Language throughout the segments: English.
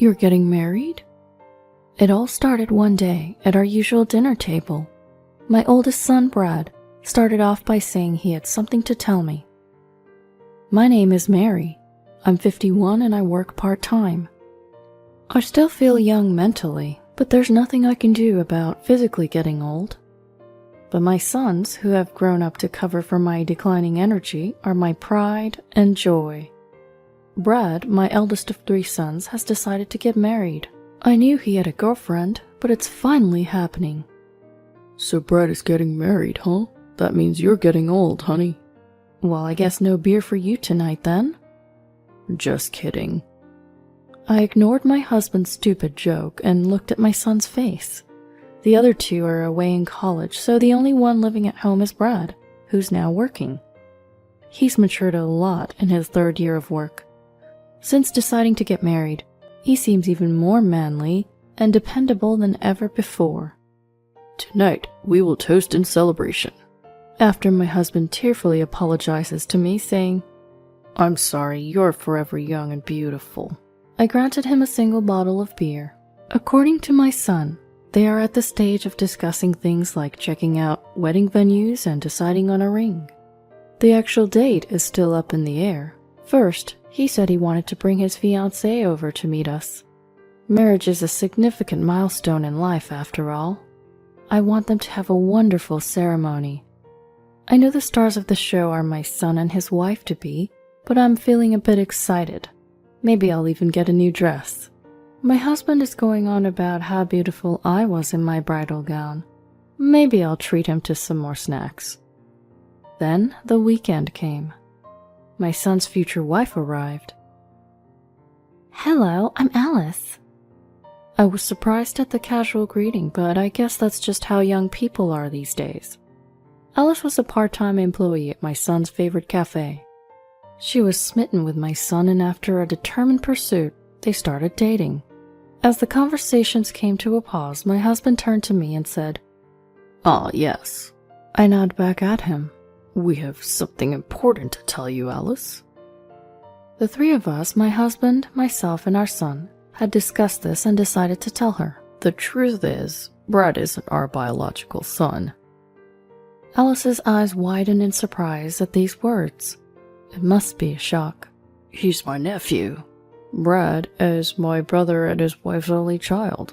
You're getting married? It all started one day at our usual dinner table. My oldest son, Brad, started off by saying he had something to tell me. My name is Mary. I'm 51 and I work part-time. I still feel young mentally, but there's nothing I can do about physically getting old. But my sons, who have grown up to cover for my declining energy, are my pride and joy. Brad, my eldest of 3 sons, has decided to get married. I knew he had a girlfriend, but it's finally happening. So Brad is getting married, huh? That means you're getting old, honey. Well, I guess no beer for you tonight, then? Just kidding. I ignored my husband's stupid joke and looked at my son's face. The other 2 are away in college, so the only one living at home is Brad, who's now working. He's matured a lot in his 3rd year of work. Since deciding to get married, he seems even more manly and dependable than ever before. Tonight, we will toast in celebration. After my husband tearfully apologizes to me, saying, I'm sorry, you're forever young and beautiful. I granted him a single bottle of beer. According to my son, they are at the stage of discussing things like checking out wedding venues and deciding on a ring. The actual date is still up in the air. First, he said he wanted to bring his fiancée over to meet us. Marriage is a significant milestone in life, after all. I want them to have a wonderful ceremony. I know the stars of the show are my son and his wife-to-be, but I'm feeling a bit excited. Maybe I'll even get a new dress. My husband is going on about how beautiful I was in my bridal gown. Maybe I'll treat him to some more snacks. Then the weekend came. My son's future wife arrived. Hello, I'm Alice. I was surprised at the casual greeting, but I guess that's just how young people are these days. Alice was a part-time employee at my son's favorite cafe. She was smitten with my son, and after a determined pursuit, they started dating. As the conversations came to a pause, my husband turned to me and said, Ah, yes. I nodded back at him. We have something important to tell you, Alice. The 3 of us, my husband, myself, and our son, had discussed this and decided to tell her. The truth is, Brad isn't our biological son. Alice's eyes widened in surprise at these words. It must be a shock. He's my nephew. Brad is my brother and his wife's only child.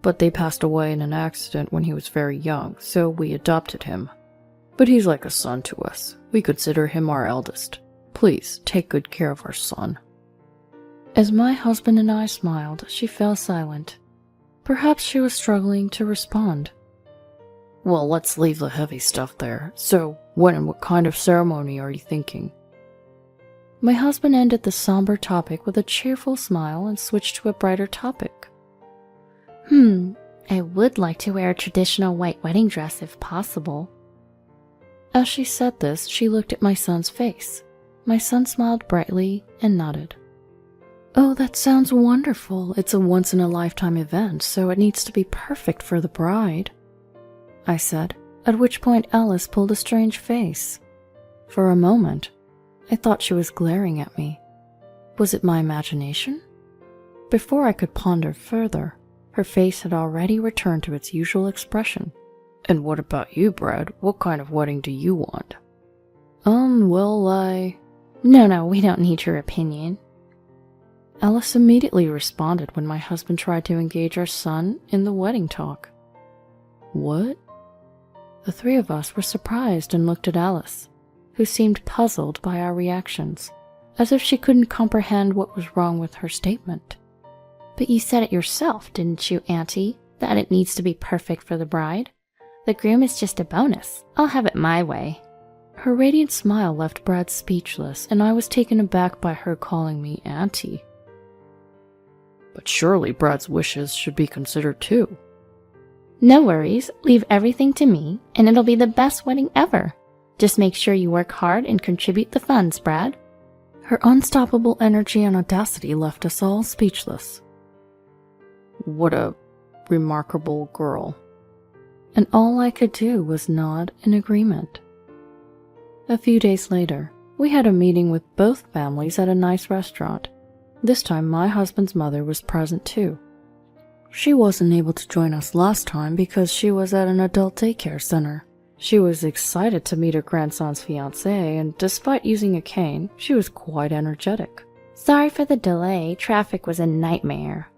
But they passed away in an accident when he was very young, so we adopted him. But he's like a son to us. We consider him our eldest. Please, take good care of our son. As my husband and I smiled, she fell silent. Perhaps she was struggling to respond. Well, let's leave the heavy stuff there. So, when and what kind of ceremony are you thinking? My husband ended the somber topic with a cheerful smile and switched to a brighter topic. I would like to wear a traditional white wedding dress if possible. As she said this, she looked at my son's face. My son smiled brightly and nodded. Oh, that sounds wonderful. It's a once-in-a-lifetime event, so it needs to be perfect for the bride, I said, at which point Alice pulled a strange face. For a moment, I thought she was glaring at me. Was it my imagination? Before I could ponder further, her face had already returned to its usual expression. And what about you, Brad? What kind of wedding do you want? No, we don't need your opinion. Alice immediately responded when my husband tried to engage our son in the wedding talk. What? The 3 of us were surprised and looked at Alice, who seemed puzzled by our reactions, as if she couldn't comprehend what was wrong with her statement. But you said it yourself, didn't you, Auntie, that it needs to be perfect for the bride? The groom is just a bonus. I'll have it my way. Her radiant smile left Brad speechless, and I was taken aback by her calling me Auntie. But surely Brad's wishes should be considered too. No worries, leave everything to me, and it'll be the best wedding ever. Just make sure you work hard and contribute the funds, Brad. Her unstoppable energy and audacity left us all speechless. What a remarkable girl. And all I could do was nod in agreement. A few days later, we had a meeting with both families at a nice restaurant. This time my husband's mother was present too. She wasn't able to join us last time because she was at an adult daycare center. She was excited to meet her grandson's fiancée, and despite using a cane, she was quite energetic. Sorry for the delay. Traffic was a nightmare.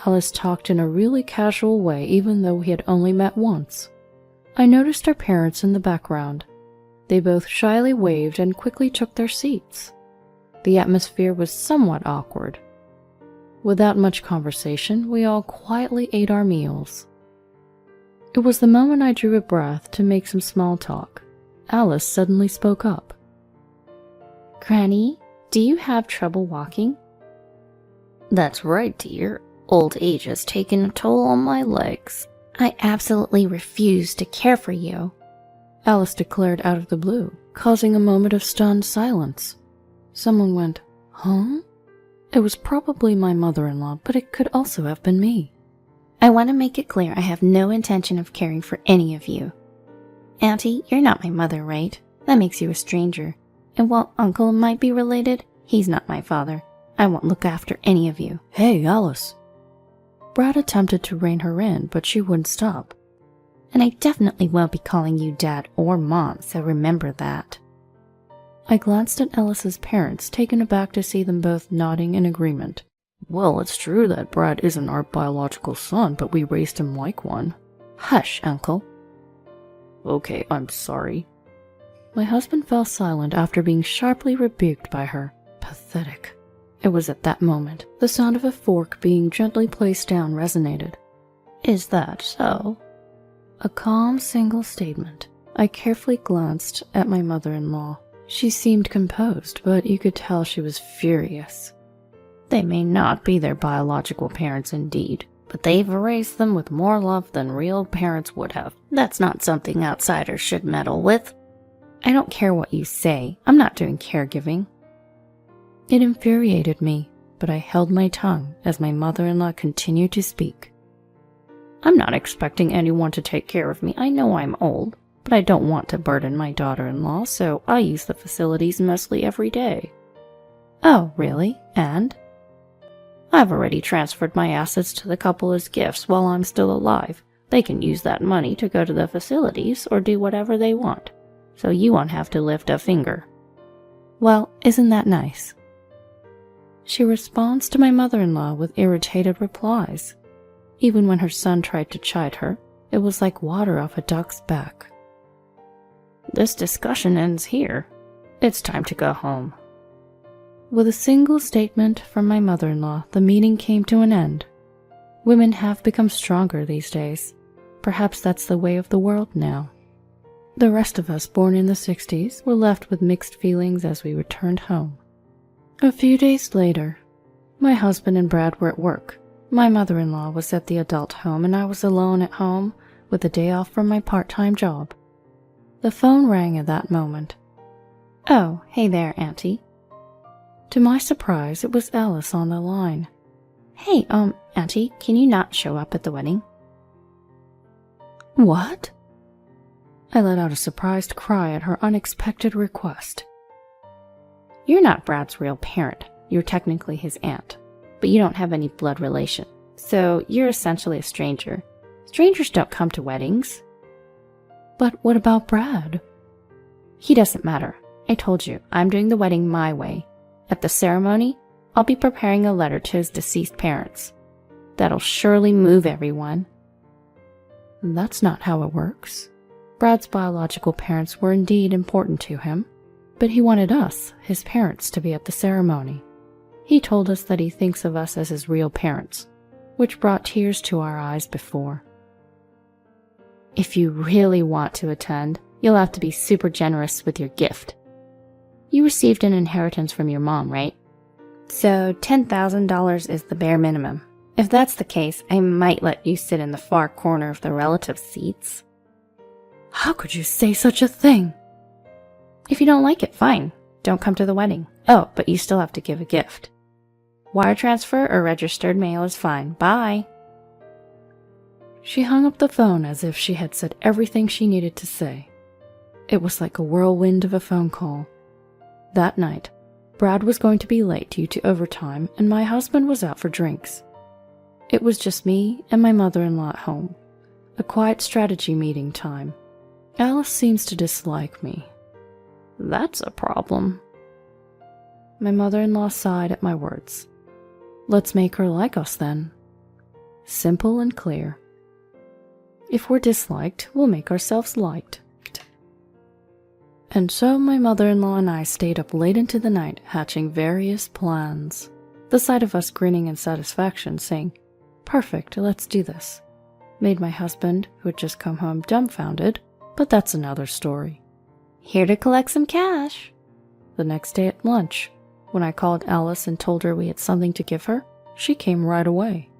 Alice talked in a really casual way even though we had only met once. I noticed our parents in the background. They both shyly waved and quickly took their seats. The atmosphere was somewhat awkward. Without much conversation, we all quietly ate our meals. It was the moment I drew a breath to make some small talk. Alice suddenly spoke up. Granny, do you have trouble walking? That's right, dear. Old age has taken a toll on my legs. I absolutely refuse to care for you, Alice declared out of the blue, causing a moment of stunned silence. Someone went, "Huh?" It was probably my mother-in-law, but it could also have been me. I want to make it clear I have no intention of caring for any of you. Auntie, you're not my mother, right? That makes you a stranger. And while Uncle might be related, he's not my father. I won't look after any of you. Hey, Alice. Brad attempted to rein her in, but she wouldn't stop. And I definitely won't be calling you Dad or Mom, so remember that. I glanced at Alice's parents, taken aback to see them both nodding in agreement. Well, it's true that Brad isn't our biological son, but we raised him like one. Hush, Uncle. Okay, I'm sorry. My husband fell silent after being sharply rebuked by her. Pathetic. It was at that moment the sound of a fork being gently placed down resonated. Is that so? A calm single statement. I carefully glanced at my mother-in-law. She seemed composed, but you could tell she was furious. They may not be their biological parents indeed, but they've raised them with more love than real parents would have. That's not something outsiders should meddle with. I don't care what you say. I'm not doing caregiving. It infuriated me, but I held my tongue as my mother-in-law continued to speak. I'm not expecting anyone to take care of me. I know I'm old, but I don't want to burden my daughter-in-law, so I use the facilities mostly every day. Oh, really? And? I've already transferred my assets to the couple as gifts while I'm still alive. They can use that money to go to the facilities or do whatever they want, so you won't have to lift a finger. Well, isn't that nice? She responds to my mother-in-law with irritated replies. Even when her son tried to chide her, it was like water off a duck's back. This discussion ends here. It's time to go home. With a single statement from my mother-in-law, the meeting came to an end. Women have become stronger these days. Perhaps that's the way of the world now. The rest of us born in the 60s were left with mixed feelings as we returned home. A few days later, my husband and Brad were at work. My mother-in-law was at the adult home and I was alone at home with a day off from my part-time job. The phone rang at that moment. Oh, hey there, Auntie. To my surprise, it was Alice on the line. Hey, Auntie, can you not show up at the wedding? What? I let out a surprised cry at her unexpected request. You're not Brad's real parent. You're technically his aunt, but you don't have any blood relation, so you're essentially a stranger. Strangers don't come to weddings. But what about Brad? He doesn't matter. I told you, I'm doing the wedding my way. At the ceremony, I'll be preparing a letter to his deceased parents. That'll surely move everyone. That's not how it works. Brad's biological parents were indeed important to him, but he wanted us, his parents, to be at the ceremony. He told us that he thinks of us as his real parents, which brought tears to our eyes before. If you really want to attend, you'll have to be super generous with your gift. You received an inheritance from your mom, right? So $10,000 is the bare minimum. If that's the case, I might let you sit in the far corner of the relative seats. How could you say such a thing? If you don't like it, fine. Don't come to the wedding. Oh, but you still have to give a gift. Wire transfer or registered mail is fine. Bye. She hung up the phone as if she had said everything she needed to say. It was like a whirlwind of a phone call. That night, Brad was going to be late due to overtime, and my husband was out for drinks. It was just me and my mother-in-law at home. A quiet strategy meeting time. Alice seems to dislike me. That's a problem. My mother-in-law sighed at my words. Let's make her like us then. Simple and clear. If we're disliked, we'll make ourselves liked. And so my mother-in-law and I stayed up late into the night hatching various plans. The sight of us grinning in satisfaction, saying, "Perfect, let's do this," made my husband, who had just come home, dumbfounded, but that's another story. Here to collect some cash. The next day at lunch, when I called Alice and told her we had something to give her, she came right away.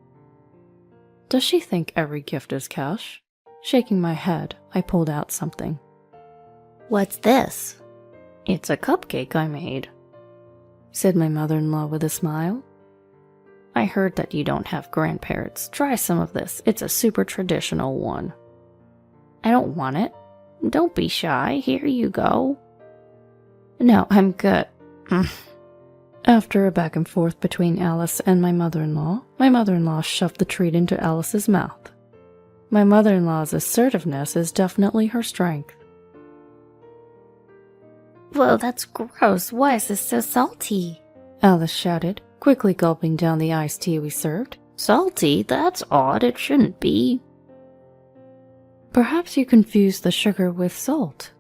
Does she think every gift is cash? Shaking my head, I pulled out something. What's this? It's a cupcake I made, said my mother-in-law with a smile. I heard that you don't have grandparents. Try some of this. It's a super traditional one. I don't want it. Don't be shy. Here you go. No, I'm good. After a back and forth between Alice and my mother-in-law shoved the treat into Alice's mouth. My mother-in-law's assertiveness is definitely her strength. Whoa, that's gross. Why is this so salty? Alice shouted, quickly gulping down the iced tea we served. Salty? That's odd. It shouldn't be. Perhaps you confused the sugar with salt.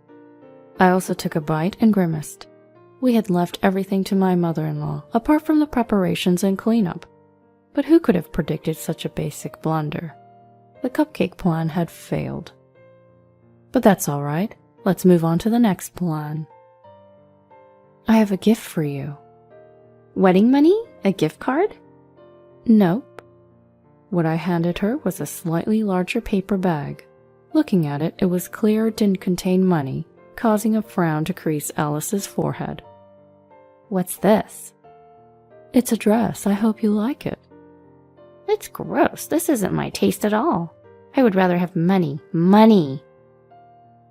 I also took a bite and grimaced. We had left everything to my mother-in-law, apart from the preparations and cleanup. But who could have predicted such a basic blunder? The cupcake plan had failed. But that's all right. Let's move on to the next plan. I have a gift for you. Wedding money? A gift card? Nope. What I handed her was a slightly larger paper bag. Looking at it, it was clear it didn't contain money, causing a frown to crease Alice's forehead. What's this? It's a dress. I hope you like it. It's gross. This isn't my taste at all. I would rather have money. Money!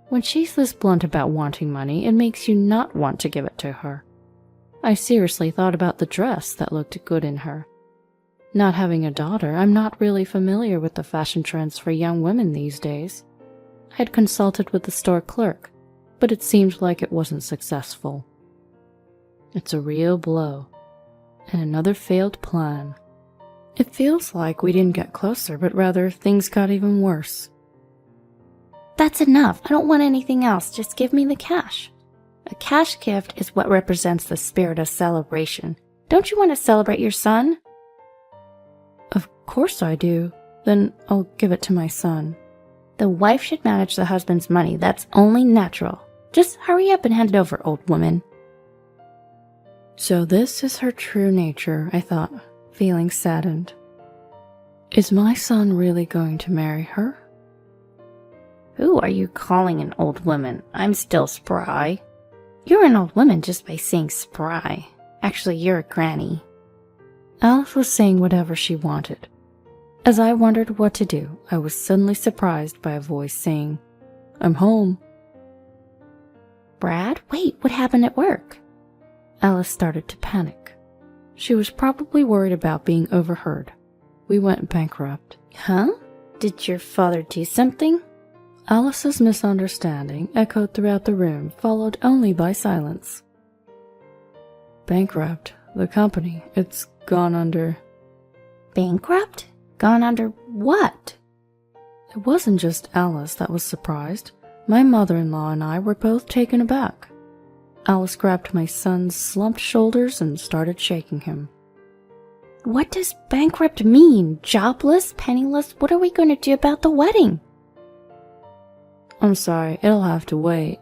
When she's this blunt about wanting money, it makes you not want to give it to her. I seriously thought about the dress that looked good in her. Not having a daughter, I'm not really familiar with the fashion trends for young women these days. I had consulted with the store clerk, but it seemed like it wasn't successful. It's a real blow. And another failed plan. It feels like we didn't get closer, but rather things got even worse. That's enough. I don't want anything else. Just give me the cash. A cash gift is what represents the spirit of celebration. Don't you want to celebrate your son? Of course I do. Then I'll give it to my son. The wife should manage the husband's money. That's only natural. Just hurry up and hand it over, old woman. So this is her true nature, I thought, feeling saddened. Is my son really going to marry her? Who are you calling an old woman? I'm still spry. You're an old woman just by saying spry. Actually, you're a granny. Alice was saying whatever she wanted. As I wondered what to do, I was suddenly surprised by a voice saying, "I'm home." Brad, wait, what happened at work? Alice started to panic. She was probably worried about being overheard. We went bankrupt. Huh? Did your father do something? Alice's misunderstanding echoed throughout the room, followed only by silence. Bankrupt. The company. It's gone under. Bankrupt? Gone under what? It wasn't just Alice that was surprised. My mother-in-law and I were both taken aback. Alice grabbed my son's slumped shoulders and started shaking him. What does bankrupt mean? Jobless? Penniless? What are we going to do about the wedding? I'm sorry, it'll have to wait.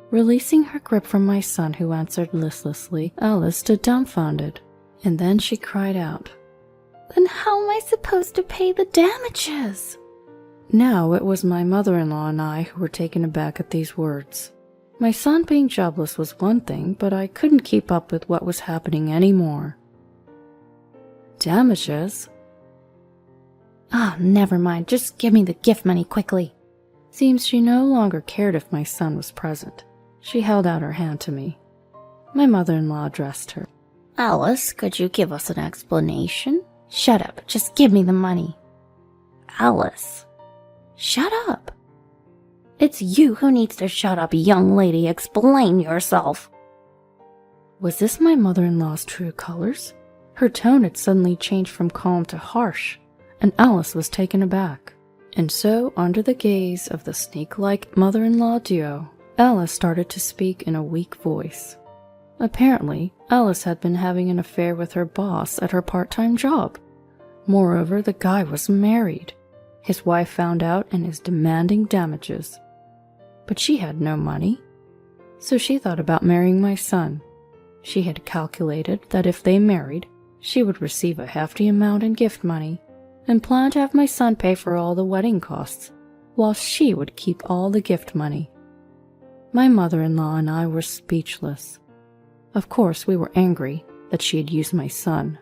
Releasing her grip from my son, who answered listlessly, Alice stood dumbfounded, and then she cried out. Then how am I supposed to pay the damages? Now it was my mother-in-law and I who were taken aback at these words. My son being jobless was one thing, but I couldn't keep up with what was happening anymore. Damages? Ah, never mind. Just give me the gift money quickly. Seems she no longer cared if my son was present. She held out her hand to me. My mother-in-law addressed her. Alice, could you give us an explanation? Shut up. Just give me the money. Alice. Shut up. It's you who needs to shut up, young lady. Explain yourself. Was this my mother-in-law's true colors? Her tone had suddenly changed from calm to harsh, and Alice was taken aback. And so, under the gaze of the snake-like mother-in-law duo, Alice started to speak in a weak voice. Apparently, Alice had been having an affair with her boss at her part-time job. Moreover, the guy was married. His wife found out and is demanding damages. But she had no money. So she thought about marrying my son. She had calculated that if they married, she would receive a hefty amount in gift money and planned to have my son pay for all the wedding costs, while she would keep all the gift money. My mother-in-law and I were speechless. Of course, we were angry that she had used my son,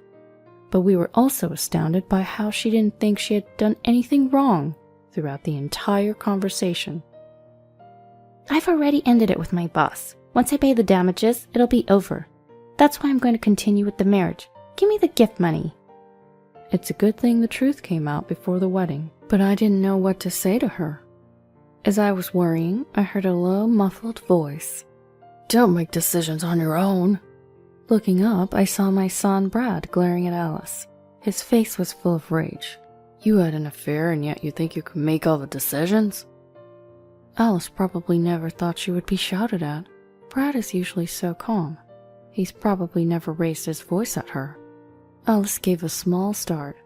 but we were also astounded by how she didn't think she had done anything wrong throughout the entire conversation. I've already ended it with my boss. Once I pay the damages, it'll be over. That's why I'm going to continue with the marriage. Give me the gift money. It's a good thing the truth came out before the wedding, but I didn't know what to say to her. As I was worrying, I heard a low, muffled voice. Don't make decisions on your own. Looking up, I saw my son Brad glaring at Alice. His face was full of rage. You had an affair and yet you think you can make all the decisions? Alice probably never thought she would be shouted at. Brad is usually so calm. He's probably never raised his voice at her. Alice gave a small start.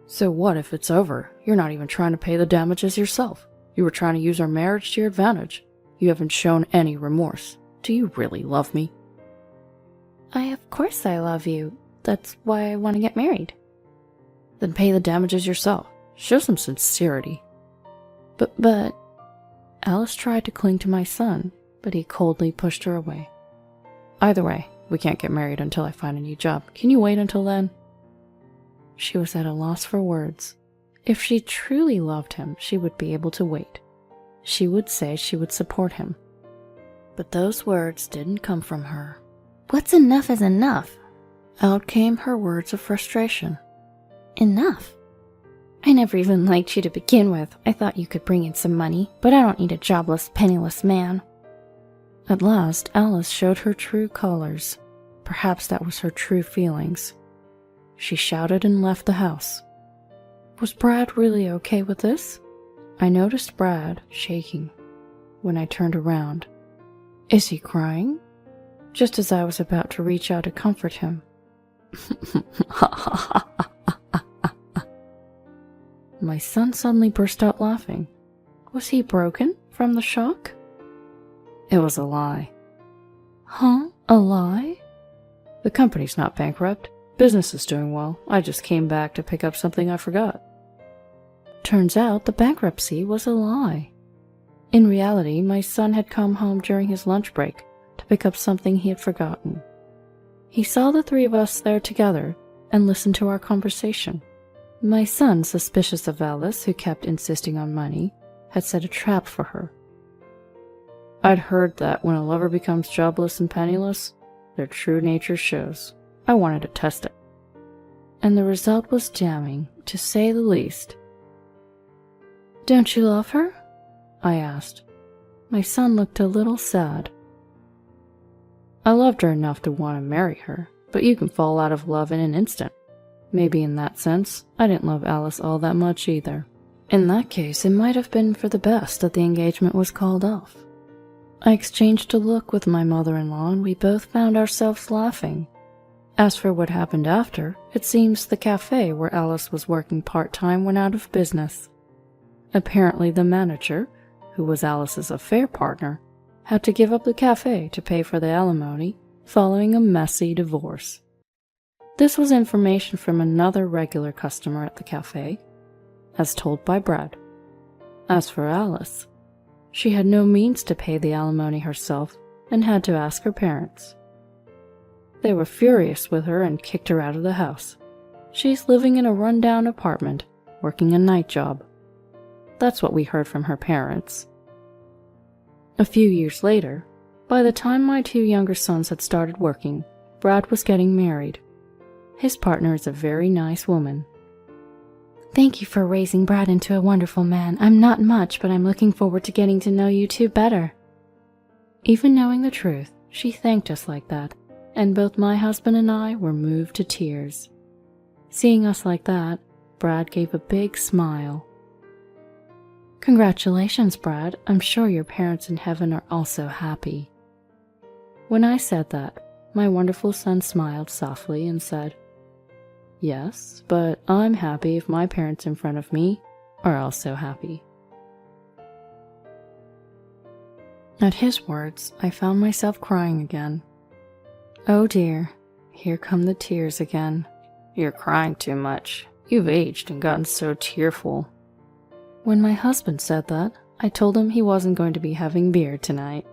So what if it's over? You're not even trying to pay the damages yourself. You were trying to use our marriage to your advantage. You haven't shown any remorse. Do you really love me? Of course I love you. That's why I want to get married. Then pay the damages yourself. Show some sincerity. But... Alice tried to cling to my son, but he coldly pushed her away. Either way, we can't get married until I find a new job. Can you wait until then? She was at a loss for words. If she truly loved him, she would be able to wait. She would say she would support him. But those words didn't come from her. What's enough is enough. Out came her words of frustration. Enough? I never even liked you to begin with. I thought you could bring in some money, but I don't need a jobless, penniless man. At last, Alice showed her true colors. Perhaps that was her true feelings. She shouted and left the house. Was Brad really okay with this? I noticed Brad shaking when I turned around. Is he crying? Just as I was about to reach out to comfort him. My son suddenly burst out laughing. Was he broken from the shock? It was a lie. Huh? A lie? The company's not bankrupt. Business is doing well. I just came back to pick up something I forgot. Turns out the bankruptcy was a lie. In reality, my son had come home during his lunch break to pick up something he had forgotten. He saw the three of us there together and listened to our conversation. My son, suspicious of Alice, who kept insisting on money, had set a trap for her. I'd heard that when a lover becomes jobless and penniless, their true nature shows. I wanted to test it. And the result was damning, to say the least. Don't you love her? I asked. My son looked a little sad. I loved her enough to want to marry her, but you can fall out of love in an instant. Maybe in that sense, I didn't love Alice all that much either. In that case, it might have been for the best that the engagement was called off. I exchanged a look with my mother-in-law and we both found ourselves laughing. As for what happened after, it seems the cafe where Alice was working part-time went out of business. Apparently the manager, who was Alice's affair partner, had to give up the cafe to pay for the alimony following a messy divorce. This was information from another regular customer at the cafe, as told by Brad. As for Alice, she had no means to pay the alimony herself and had to ask her parents. They were furious with her and kicked her out of the house. She's living in a rundown apartment, working a night job. That's what we heard from her parents. A few years later, By the time my 2 younger sons had started working, Brad was getting married. His partner is a very nice woman. Thank you for raising Brad into a wonderful man. I'm not much, but I'm looking forward to getting to know you two better. Even knowing the truth, she thanked us like that, and both my husband and I were moved to tears. Seeing us like that, Brad gave a big smile. Congratulations, Brad. I'm sure your parents in heaven are also happy. When I said that, my wonderful son smiled softly and said, Yes, but I'm happy if my parents in front of me are also happy. At his words, I found myself crying again. Oh dear, here come the tears again. You're crying too much. You've aged and gotten so tearful. When my husband said that, I told him he wasn't going to be having beer tonight.